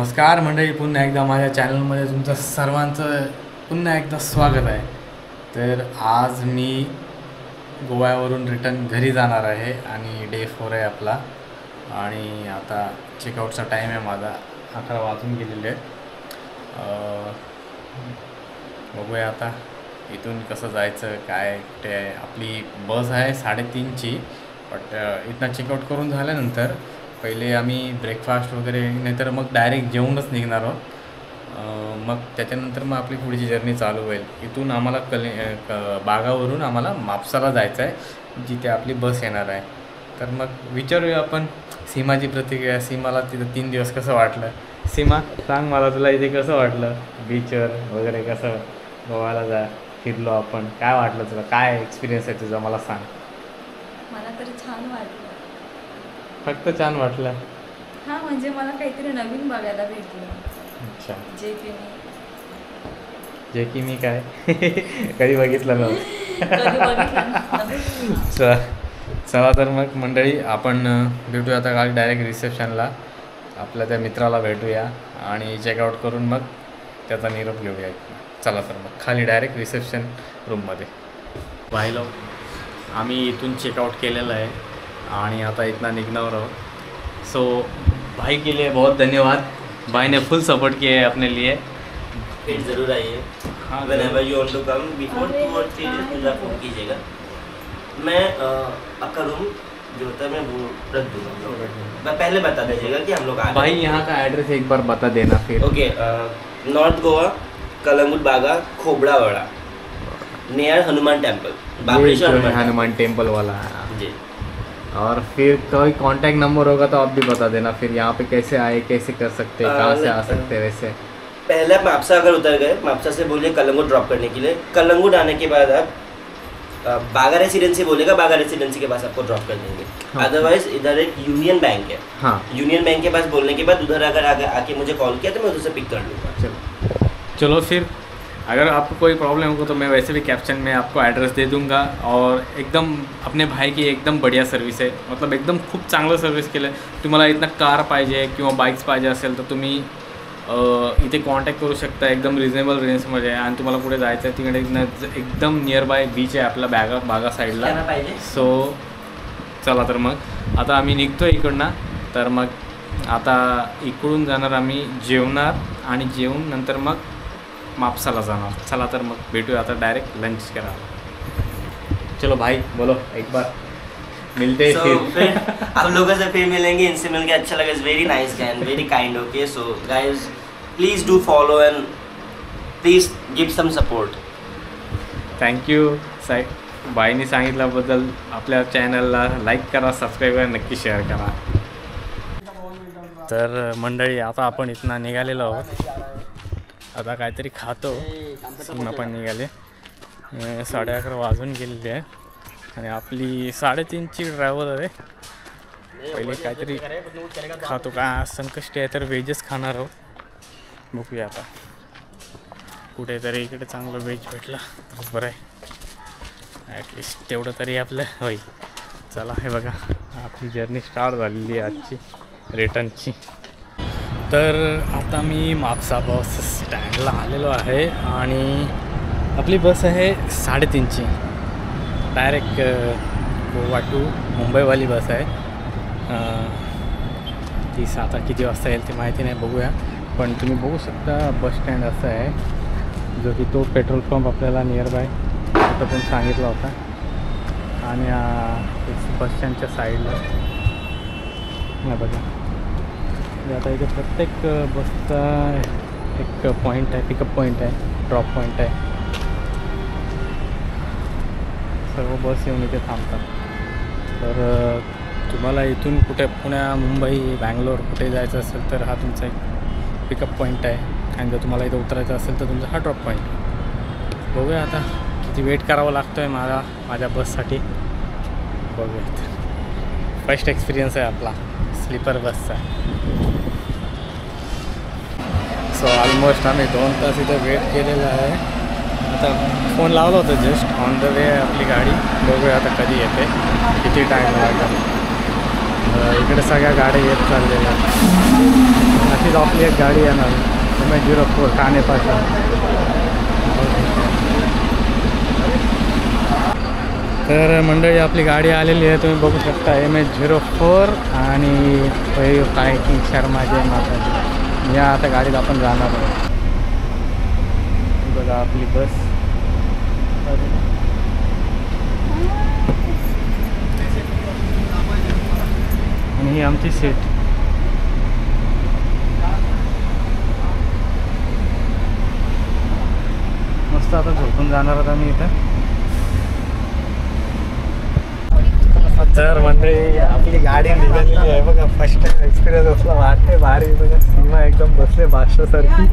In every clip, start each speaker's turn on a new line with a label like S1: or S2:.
S1: नमस्कार मंडळी, पुन्हा एकदा माझ्या चॅनलमध्ये तुमचं सर्वांचं पुन्हा एकदा स्वागत आहे. तर आज मी गोव्यावरून रिटर्न घरी जाणार आहे आणि डे 4 आहे आपला. आणि आता चेकआउटचा टाईम आहे माझा, 11 वाजून गेलेले आहेत. बघूया आता इथून कसं जायचं, काय कुठे आहे. आपली बस आहे 3:30ची, बट इथनं चेकआउट करून झाल्यानंतर पहिले आम्ही ब्रेकफास्ट वगैरे, नाहीतर मग डायरेक्ट जेवूनच निघणार आहोत. मग त्याच्यानंतर मग आपली पुढची जर्नी चालू होईल. इथून आम्हाला बागावरून आम्हाला म्हापसाला जायचं आहे, जिथे आपली बस येणार आहे. तर मग विचारूया आपण सीमाची प्रतिक्रिया. सीमाला तिथं 3 दिवस कसं वाटलं. सीमा, सांग मला, तुला इथे कसं वाटलं? बीचवर वगैरे कसं गोव्याला फिरलो आपण, काय वाटलं तुला? काय एक्सपिरियन्स आहे तुझा, मला सांग.
S2: मला तर छान वाटलं.
S1: फक्त छान वाटलं?
S2: हां, म्हणजे मला काहीतरी नवीन बघायला भेटलं.
S1: अच्छा.
S2: जे की मी
S1: काय कधी बघितलं नव्हतं. चला तर मग मंडळी, आपण भेटूया आता खाली डायरेक्ट रिसेप्शनला. आपल्या त्या मित्राला भेटूया आणि चेकआउट करून मग त्याचा निरोप घेऊया. चला तर मग खाली डायरेक्ट रिसेप्शन रूममध्ये. पाहिलं, आम्ही इथून चेकआउट केलेलं आहे आणि आता इतना निघणार आहोत. सो भाई के लिए बहुत धन्यवाद. भाई ने फुल सपोर्ट किया है अपने लिए.
S3: फिर ज़रूर आइए.
S1: हाँ,
S3: whenever you want to come, before 2 or 3 days मुझे फ़ोन कीजिएगा. मैं आपका रूम जो होता है मैं वो रख दूँगा. पहले बता दीजिएगा कि हम लोग आ रहे हैं.
S1: भाई यहाँ का एड्रेस एक बार बता देना फिर.
S3: Okay. North Goa, Calangute Baga, Khobrawada, near Hanuman temple, Babreshwar
S1: Hanuman temple वाला.
S3: जी.
S1: और फिर कोई कांटेक्ट नंबर होगा तो आप भी बता देना. फिर यहाँ पे कैसे आए, कैसे कर सकते हैं, कहाँ से आ सकते हैं. वैसे
S3: पहले आप मापसा अगर उतर गए, मापसा से बोलिए कलंगुट ड्रॉप करने के लिए. कलंगुट आने के बाद आप बागा रेसिडेंसी बोलेगा, बागा रेसिडेंसी के पास आपको ड्रॉप कर देंगे. अदरवाइज इधर एक यूनियन बैंक है. हाँ, यूनियन बैंक के पास बोलने के बाद उधर अगर आके मुझे कॉल किया तो मैं उधर से पिक कर लूँगा.
S1: चलो फिर अगर आपको कोई प्रॉब्लम होगा तो मैं वैसे भी कैप्शन में आपको ॲड्रेस दे दूंगा. और एकदम अपने भाई की एकदम बढ़िया सर्विस आहे. मतलब एकदम खूप चांगलं सर्विस केलं आहे. तुम्हाला इथनं कार पाहिजे किंवा बाईक्स पाहिजे असेल तर तुम्ही इथे कॉन्टॅक्ट करू शकता. एकदम रिजनेबल रेंजमध्ये. आणि तुम्हाला पुढे जायचं आहे तिकडे एकदम नियर बाय बीच आहे आपला बागा साईडला. सो चला तर मग आता आम्ही निघतो इकडनं. तर मग आता इकडून जाणार आम्ही, जेवणार आणि जेवून नंतर मग म्हापसाला जाणार. चला तर मग भेटूया आता डायरेक्ट लंच करा. चलो भाई बोलो एक बार, मिलते हैं
S3: फिर हम लोगों से फिर मिलेंगे. इनसे मिलके अच्छा लगा. Is very nice guy and very kind. Okay, so guys please do follow and please give some support.
S1: Thank you. बाईनी सांगितल्याबद्दल आपल्या चॅनलला लाईक करा, सबस्क्राईब करा, नक्की शेअर करा. तर मंडळी, आता आपण इथनं निघालेलो आहोत. आता काहीतरी खातो. सीमा पण निघाले. 11:30 वाजून गेलेले आहे आणि आपली 3:30ची ड्रायव्हर आहे. पहिले काहीतरी खातो. काय संकष्टी आहे तर व्हेजच खाणार आहोत. बघूया आता कुठेतरी इकडे चांगलं व्हेज भेटलं तर बरं आहे. ॲटलिस्ट तेवढं तरी आपलं होईल. चला, हे बघा आपली जर्नी स्टार्ट झालेली आहे आजची रिटर्नची. तर आता मी म्हापसा बस स्टँडला आलेलो आहे आणि आपली बस आहे 3:30ची. डायरेक्ट गोवा टू मुंबईवाली बस आहे. ती आता किती वाजता येईल ते माहिती नाही, बघूया. पण तुम्ही बघू शकता बस स्टँड असं आहे, जो की तो पेट्रोल पंप आपल्याला नियर बाय तिथं पण सांगितला होता. आणि बस स्टँडच्या साईडला बघा, आता इथे प्रत्येक बसचा एक पॉईंट आहे, पिकअप पॉईंट आहे, ड्रॉप पॉईंट आहे. सर्व बस येऊन इथे थांबतात. तर तुम्हाला इथून कुठे पुण्या, मुंबई, बँगलोर कुठे जायचं असेल तर हा तुमचा एक पिकअप पॉईंट आहे. आणि जर तुम्हाला इथं उतरायचं असेल तर तुमचा हा ड्रॉप पॉईंट. बघूया आता किती वेट करावं लागतो आहे माझ्या बससाठी. बघूयात. फर्स्ट एक्सपिरियन्स आहे आपला स्लीपर बसचा. सो ऑलमोस्ट आम्ही 2 तास इथे वेट केलेला आहे. आता फोन लावला होता जस्ट ऑन द वे आपली गाडी. बघूया आता कधी येते, किती टाईम लागेल. इकडे सगळ्या गाड्या येत चाललेल्या अशीच आपली एक गाडी येणार MH04 ठाणेपासून. तर मंडळी आपली गाडी आलेली आहे, तुम्ही बघू शकता MH04 आणि कायकिंग शर्मा जय माता. या आता गाडीत आपण जाणार आहोत. बघा आपली बस आणि ही आमची सीट. मस्त आता झोपून जाणार आहोत आम्ही इथं. तर मंडळी आपली गाडी निघालेली आहे बघा. फर्स्ट टाइम एक्सपिरियन्स असला वाटते भारी. बघा सीमा एकदम बसले बादशासारखी.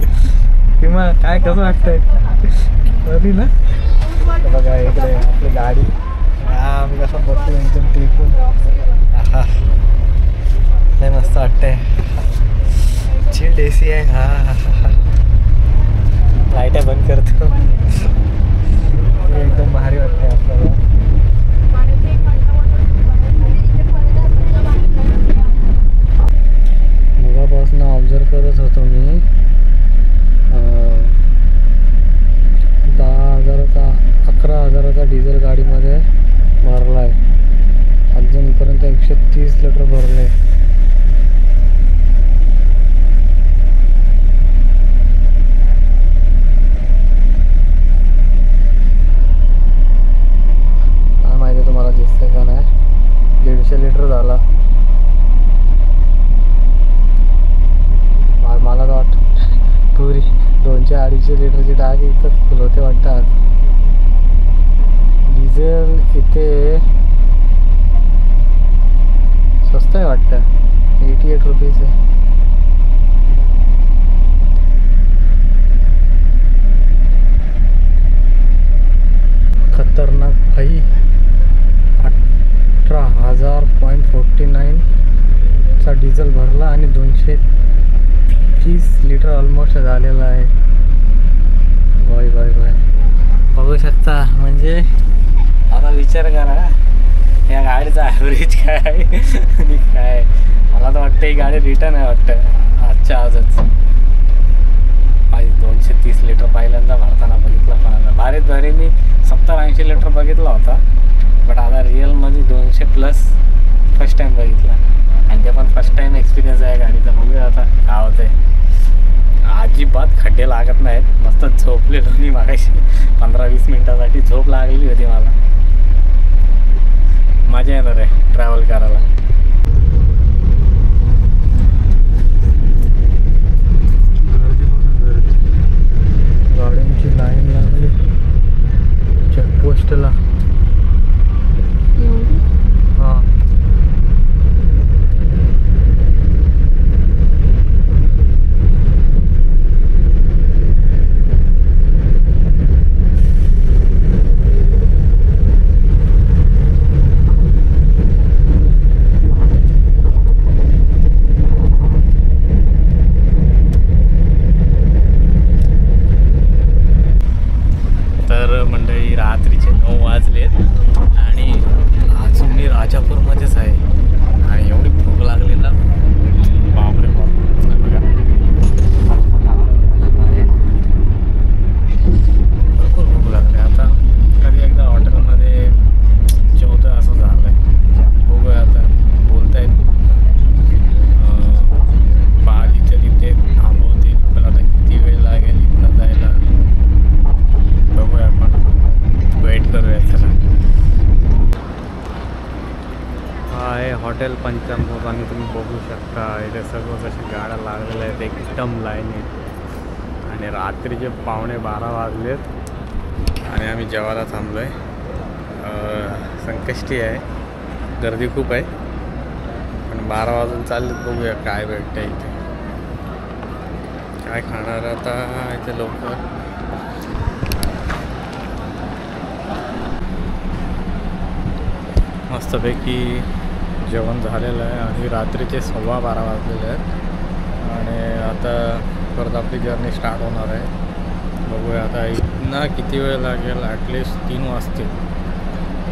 S1: सीमा काय कसं वाटतंय बरी ना. बघा इकडे आपली गाडी. आम्ही कसं बसलो एकदम टेकून. हा लय मस्त वाटतंय. चिल्ड AC आहे. हा लाईट बंद करतो. एकदम भारी वाटतंय आपल्याला. मगापासून ऑब्झर्व करत होतो मी. 10,000चा 11,000चा डिझेल गाडीमध्ये भरला आहे. अजूनपर्यंत 130 लिटर भरलं आहे. काय माहिती तुम्हाला दिसतंय का नाही. 150 लिटर झाला. मला तर वाटतं पुरी 200-250 लिटरची टाकी इथंच फुल होते वाटतं. डिझेल इथे स्वस्त आहे वाटतं. 88 रुपीज आहे. खतरनाक भाई. 18,000.49 चा डिझेल भरला आणि 230 लिटर ऑलमोस्ट झालेला आहे. Bye bye bye. बघू शकता. म्हणजे आता विचार करा या गाडीचा ॲव्हरेज काय आहे आणि काय. मला तर वाटतं ही गाडी रिटर्न आहे वाटतं आजच्या आजच. 230 लिटर पहिल्यांदा भरताना बघितला. पण भारीत भारी मी 70-80 लिटर बघितला होता. बट आता रिअलमध्ये 200+ फर्स्ट टाईम बघितला. आणि ते पण फर्स्ट टाईम एक्सपिरियन्स आहे गाडीचा. बघूया आता काय होतं आहे. अजिबात खड्डे लागत नाहीत. मस्त झोपलेलो मी मागाशी 15-20 मिनटासाठी. झोप लागलेली होती मला. मजा येणार आहे ट्रॅव्हल करायला. गाड्यांची लाईन लागली चेकपोस्टला. हां रात्रीचे 9 वाजलेत आणि अजून मी राजापूरमध्येच आहे. आणि एवढी भूक लागली ना बापरे बाप. बघा भरपूर भूक लागली. आता कधी एकदा हॉटेलमध्ये जेवतं असं झालं आहे. बघूया आता. बोलतायत बालीच्या तिथे थांबवतील. पण आता किती वेळ लागेल इथनं जायला बघूया आपण. वेट करूया चला. हा आहे हॉटेल पंचमोग आणि तुम्ही बघू शकता इथे सर्व कशी गाड्या लागलेल्या आहेत एकदम लाईनीत. आणि रात्रीचे 11:45 वाजलेत आणि आम्ही जेवायला थांबलो आहे. संकष्टी आहे. गर्दी खूप आहे पण 12 वाजून चाललेत. बघूया काय भेटतं इथे. काय खाणार आता इथे लवकर. मस्तपैकी जेवण झालेलं आहे आणि रात्रीचे 12:15 वाजलेले आहेत. आणि आता परत आपली जर्नी स्टार्ट होणार आहे. बघूया आता इथनं किती वेळ लागेल. ॲटलिस्ट 3 वाजतील.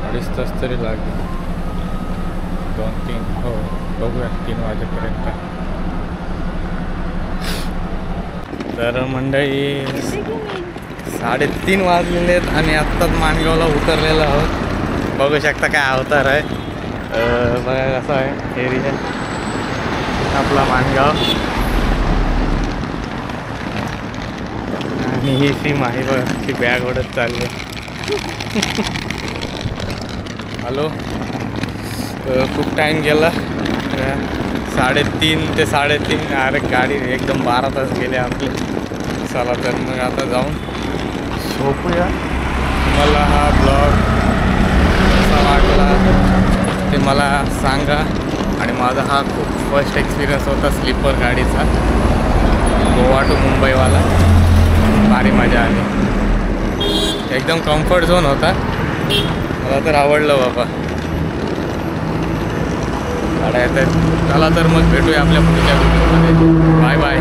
S1: 2.5 तास तरी लागेल. 2-3 हो. बघूया 3 वाजेपर्यंत. तर मंडळी 3:30 वाजलेले आहेत आणि आत्ताच माणगावला उतरलेलो आहोत. बघू शकता काय अवतार आहे. बघा कसं आहे एरिया आपला माणगाव. आणि ही सीम आहे बघा, ती बॅग ओढत चालली. हॅलो, खूप टाईम गेला. 3:30 ते 3:30. अरे गाडी एकदम 12 तास गेले आपले. चला तर मग आता जाऊन झोपूया. मला हा ब्लॉग कसा वाटला ते मला सांगा. आणि माझा हा खूप फर्स्ट एक्सपिरियन्स होता स्लीपर गाडीचा, गोवा टू मुंबईवाला. भारी मजा आली, एकदम कम्फर्ट झोन होता. मला तर आवडलं बाबा. गाड्या तर चला तर मग भेटूया आपल्या पुढच्या व्हिडिओमध्ये. Bye bye.